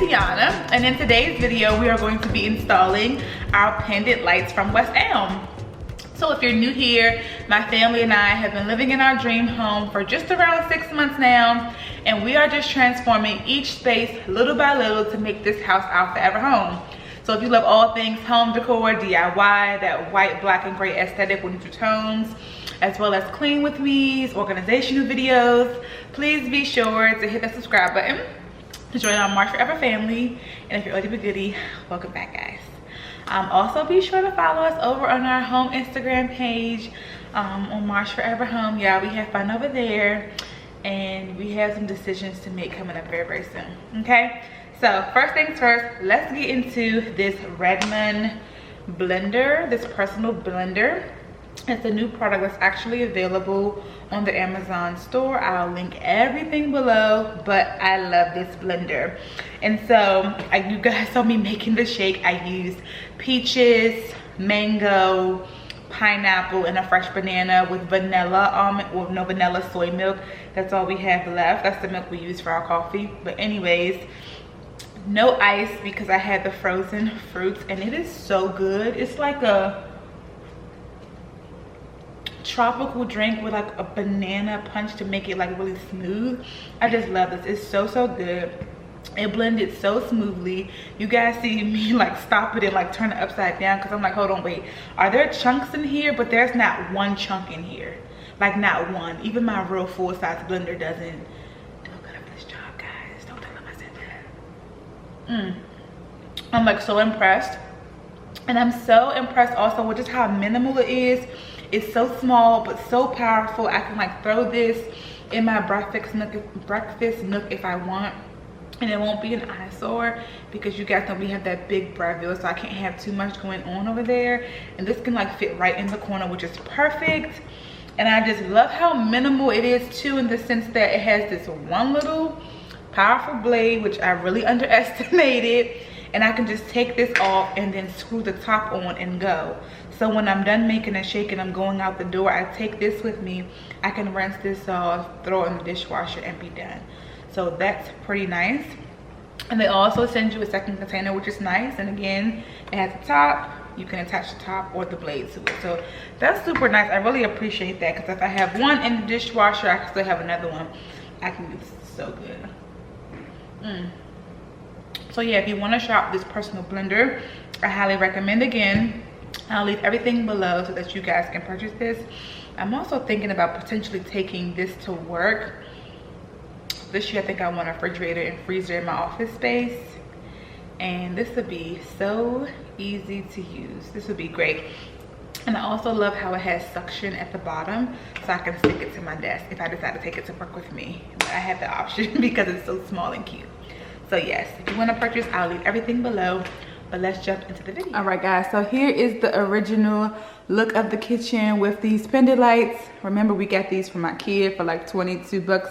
Tiana, and in today's video we are going to be installing our pendant lights from West Elm. So if you're new here, my family and I have been living in our dream home for just around 6 months now, and we are just transforming each space little by little to make this house our forever home. So if you love all things home decor, DIY, that white, black, and gray aesthetic with neutral tones, as well as clean with me's, organizational videos, please be sure to hit the subscribe button to join our Marsh Forever Family. And if you're oldie but goodie, welcome back, guys. Also be sure to follow us over on our home Instagram page, on Marsh Forever Home. Yeah, we have fun over there, and we have some decisions to make coming up very, very soon. Okay, so first things first, let's get into this Redmond blender, this personal blender. It's a new product that's actually available on the Amazon store. I'll link everything below, but I love this blender. And so you guys saw me making the shake. I used peaches, mango, pineapple, and a fresh banana with vanilla almond, or no, vanilla soy milk. That's all we have left. That's the milk we use for our coffee. But anyways, no ice because I had the frozen fruits, and it is so good. It's like a tropical drink with like a banana punch to make it like really smooth. I just love this. It's so good. It blended so smoothly. You guys see me like stop it and like turn it upside down because I'm like, hold on, wait, are there chunks in here? But there's not one chunk in here, like not one. Even my real full-size blender doesn't do a good of this job, guys. Don't tell them I said that. I'm like so impressed, and I'm so impressed also with just how minimal it is. It's so small but so powerful. I can like throw this in my breakfast nook if I want, and it won't be an eyesore because you guys know we have that big Breville, so I can't have too much going on over there. And this can like fit right in the corner, which is perfect. And I just love how minimal it is too, in the sense that it has this one little powerful blade, which I really underestimated. And I can just take this off and then screw the top on and go. So when I'm done making a shake and I'm going out the door, I take this with me. I can rinse this off, throw it in the dishwasher, and be done. So that's pretty nice. And they also send you a second container, which is nice. And again, it has a top. You can attach the top or the blade to it. So that's super nice. I really appreciate that, because if I have one in the dishwasher, I can still have another one. I can use this. So good. So yeah, if you want to shop this personal blender, I highly recommend. Again, I'll leave everything below so that you guys can purchase this. I'm also thinking about potentially taking this to work. This year I think I want a refrigerator and freezer in my office space, and this would be so easy to use. This would be great. And I also love how it has suction at the bottom, so I can stick it to my desk if I decide to take it to work with me. But I have the option because it's so small and cute. So yes, if you want to purchase, I'll leave everything below. But let's jump into the video. All right, guys, so here is the original look of the kitchen with these pendant lights. Remember, we got these from IKEA for like 22 bucks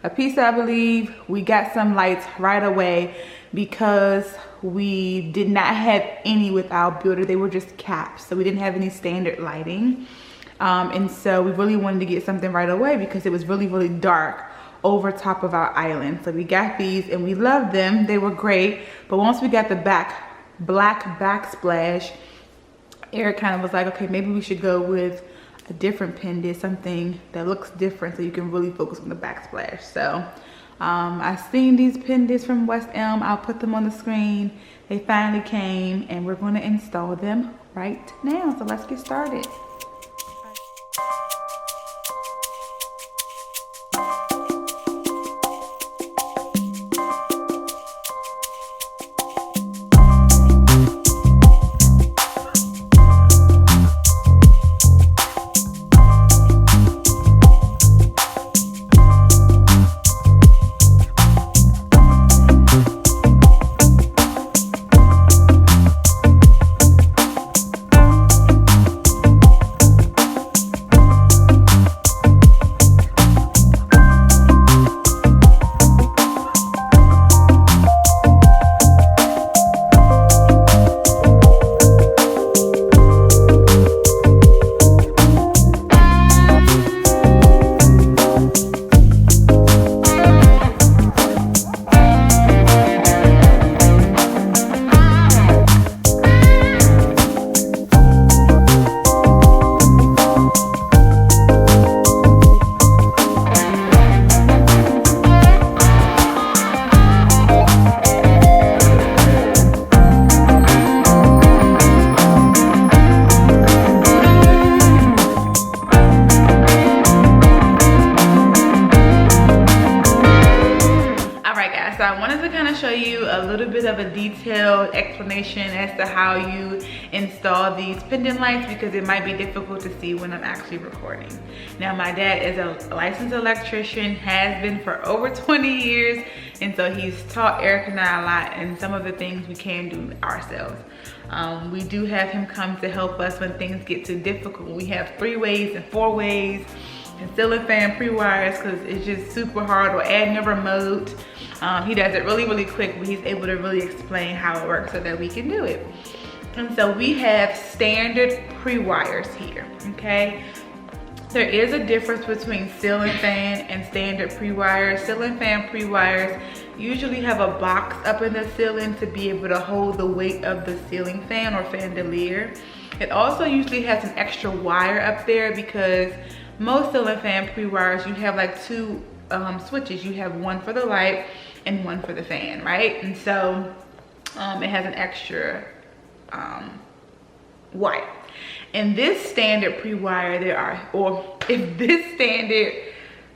a piece, I believe. We got some lights right away because we did not have any with our builder. They were just caps, so we didn't have any standard lighting. And so we really wanted to get something right away because it was really dark over top of our island. So we got these and we loved them. They were great. But once we got the black backsplash, Eric kind of was like, okay, maybe we should go with a different pendant, something that looks different so you can really focus on the backsplash. So I've seen these pendants from West Elm. I'll put them on the screen. They finally came, and we're going to install them right now. So let's get started. little bit of a detailed explanation as to how you install these pendant lights, because it might be difficult to see when I'm actually recording. Now, my dad is a licensed electrician, has been for over 20 years, and so he's taught Eric and I a lot and some of the things we can do ourselves. We do have him come to help us when things get too difficult. We have 3-ways and 4-ways and ceiling fan pre-wires, because it's just super hard, or adding a remote. He does it really, really quick, but he's able to really explain how it works so that we can do it. And so we have standard pre-wires here, okay? There is a difference between ceiling fan and standard pre-wires. Ceiling fan pre-wires usually have a box up in the ceiling to be able to hold the weight of the ceiling fan or chandelier. It also usually has an extra wire up there, because most ceiling fan pre-wires, you have like 2 switches. You have one for the light and one for the fan, right? And so it has an extra wire. And this standard pre-wire, if this standard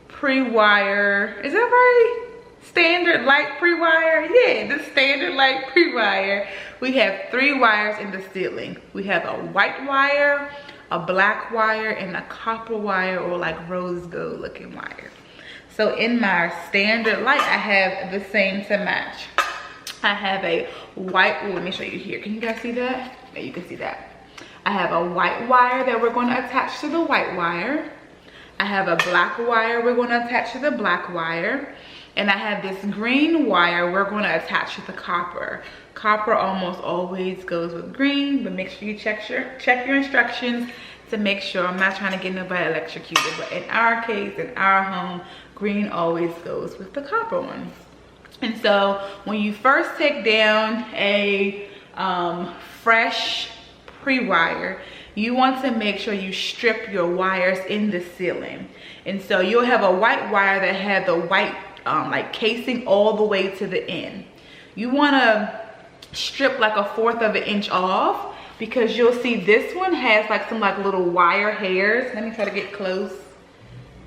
pre-wire, is that right? Standard light pre-wire? Yeah, the standard light pre-wire. We have 3 wires in the ceiling. We have a white wire, a black wire, and a copper wire, or like rose gold looking wire. So in my standard light, I have the same to match. I have a white, let me show you here. Can you guys see that? Yeah, you can see that. I have a white wire that we're going to attach to the white wire. I have a black wire we're going to attach to the black wire. And I have this green wire we're going to attach to the copper. Copper almost always goes with green, but make sure you check your instructions to make sure. I'm not trying to get nobody electrocuted, but in our case, in our home, green always goes with the copper one. And so when you first take down a fresh pre-wire, you want to make sure you strip your wires in the ceiling. And so you'll have a white wire that had the white like casing all the way to the end. You want to strip like 1/4 of an inch off, because you'll see this one has like some like little wire hairs. Let me try to get close.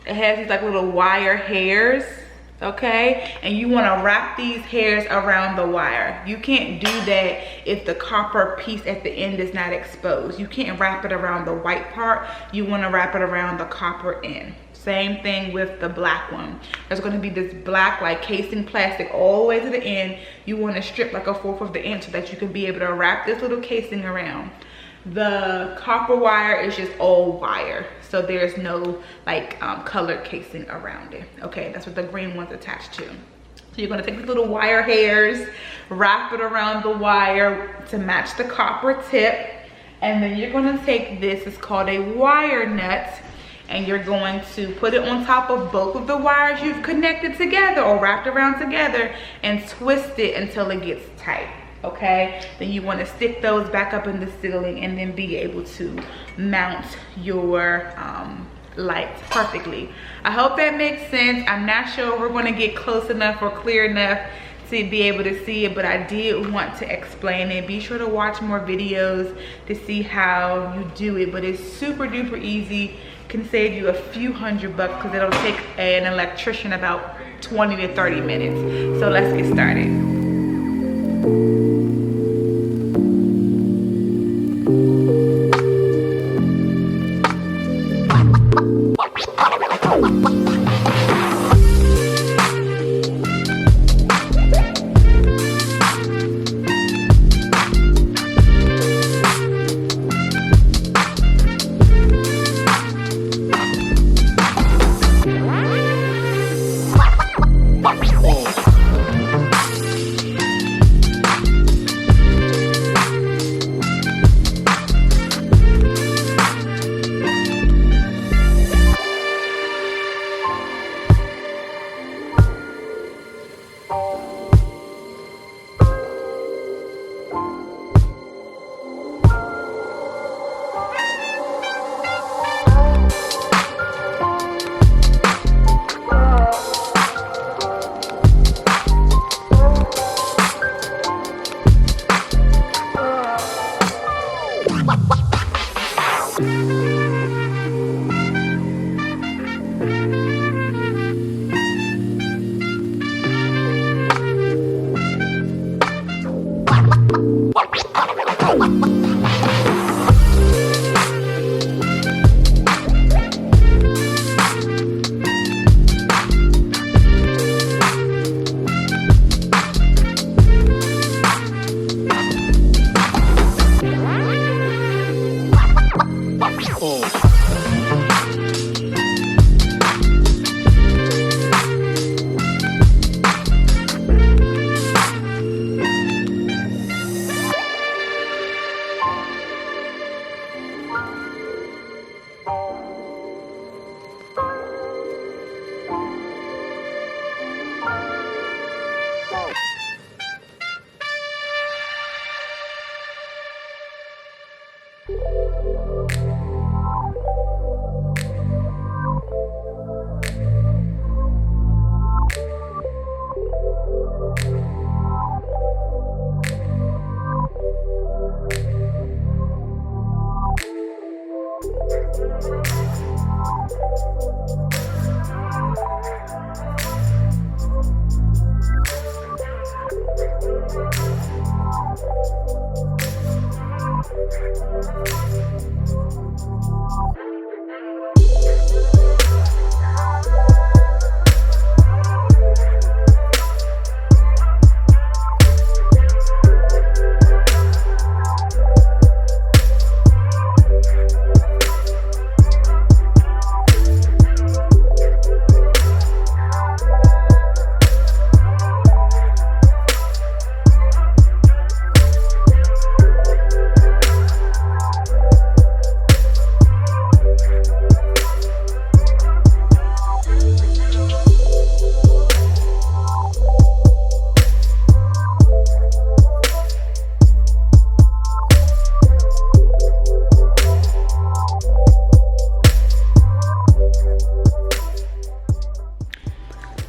It has these like little wire hairs, okay? And you want to wrap these hairs around the wire. You can't do that if the copper piece at the end is not exposed. You can't wrap it around the white part. You want to wrap it around the copper end. Same thing with the black one. There's going to be this black like casing plastic all the way to the end. You want to strip like 1/4 of the inch so that you can be able to wrap this little casing around. The copper wire is just all wire, so there's no like colored casing around it. Okay, that's what the green one's attached to. So you're going to take the little wire hairs, wrap it around the wire to match the copper tip, and then you're going to take this, it's called a wire nut, and you're going to put it on top of both of the wires you've connected together or wrapped around together, and twist it until it gets tight. Okay, then you want to stick those back up in the ceiling and then be able to mount your lights perfectly. I hope that makes sense. I'm not sure we're going to get close enough or clear enough to be able to see it, but I did want to explain it. Be sure to watch more videos to see how you do it, but it's super duper easy. Can save you a few $100 because it'll take an electrician about 20 to 30 minutes. So let's get started.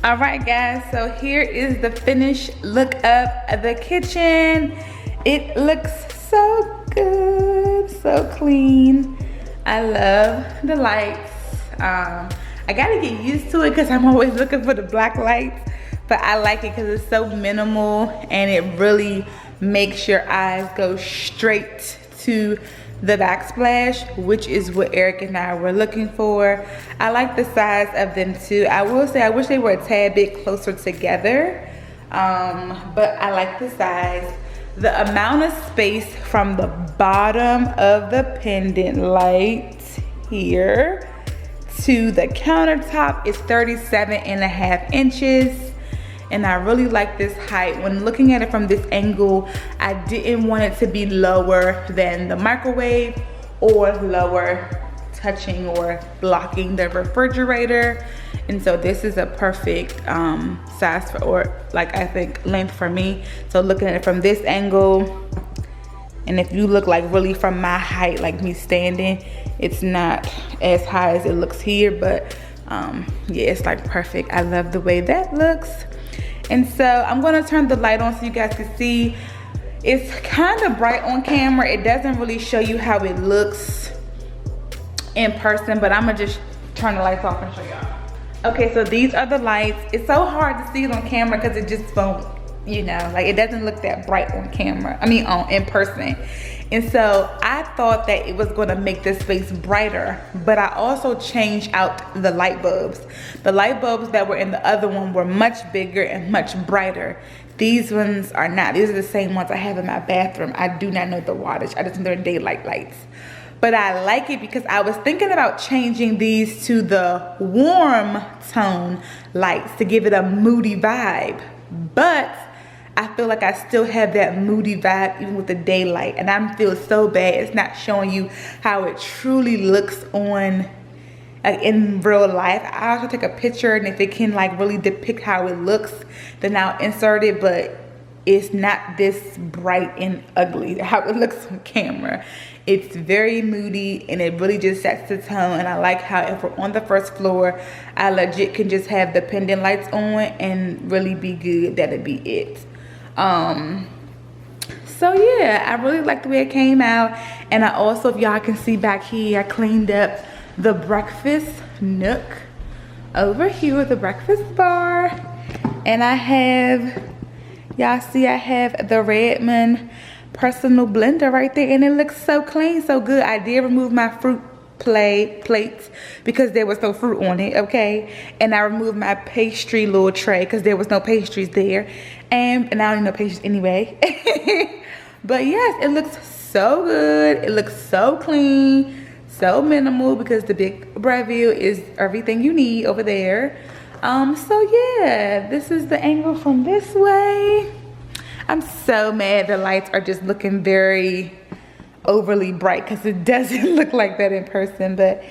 All right guys, so here is the finished look of the kitchen. It looks so good, so clean. I love the lights. I gotta get used to it because I'm always looking for the black lights, but I like it because it's so minimal and it really makes your eyes go straight to the backsplash, which is what Eric and I were looking for. I like the size of them too. I will say I wish they were a tad bit closer together, but I like the size. The amount of space from the bottom of the pendant light here to the countertop is 37.5 inches. And I really like this height. When looking at it from this angle, I didn't want it to be lower than the microwave or lower touching or blocking the refrigerator. And so this is a perfect size for, or like I think length for me. So looking at it from this angle, and if you look like really from my height, like me standing, it's not as high as it looks here, but yeah, it's like perfect. I love the way that looks. And so I'm gonna turn the light on so you guys can see. It's kind of bright on camera. It doesn't really show you how it looks in person, but I'm gonna just turn the lights off and show y'all. Okay, so these are the lights. It's so hard to see it on camera because it just won't, you know, like it doesn't look that bright on camera. I mean, in person. And so I thought that it was gonna make this space brighter, but I also changed out the light bulbs. The light bulbs that were in the other one were much bigger and much brighter. These ones are not. These are the same ones I have in my bathroom. I do not know the wattage. I just know they're daylight lights. But I like it because I was thinking about changing these to the warm tone lights to give it a moody vibe. But I feel like I still have that moody vibe even with the daylight, and I feel so bad it's not showing you how it truly looks on in real life. I also take a picture, and if it can like really depict how it looks, then I'll insert it, but it's not this bright and ugly how it looks on camera. It's very moody and it really just sets the tone, and I like how if we're on the first floor, I legit can just have the pendant lights on and really be good. That'll be it. So yeah, I really like the way it came out. And I also, if y'all can see back here, I cleaned up the breakfast nook over here with the breakfast bar. And I have, y'all see I have the Redmond personal blender right there, and it looks so clean, so good. I did remove my fruit plates because there was no fruit on it, okay? And I removed my pastry little tray because there was no pastries there, and I don't need no pastries anyway. But yes, it looks so good. It looks so clean, so minimal, because the big Breville is everything you need over there. So yeah, this is the angle from this way. I'm so mad the lights are just looking very overly bright because it doesn't look like that in person. But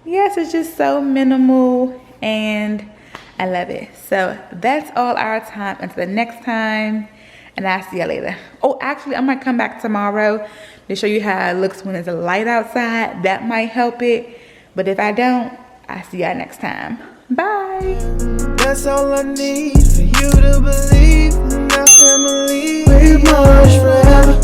yes, it's just so minimal and I love it. So that's all our time. Until the next time, and I'll see you later. Oh, actually, I might come back tomorrow to show you how it looks when there's a light outside. That might help it. But if I don't, I'll see y'all next time. Bye. That's all I need for you to believe in our family. We're Marsh Forever.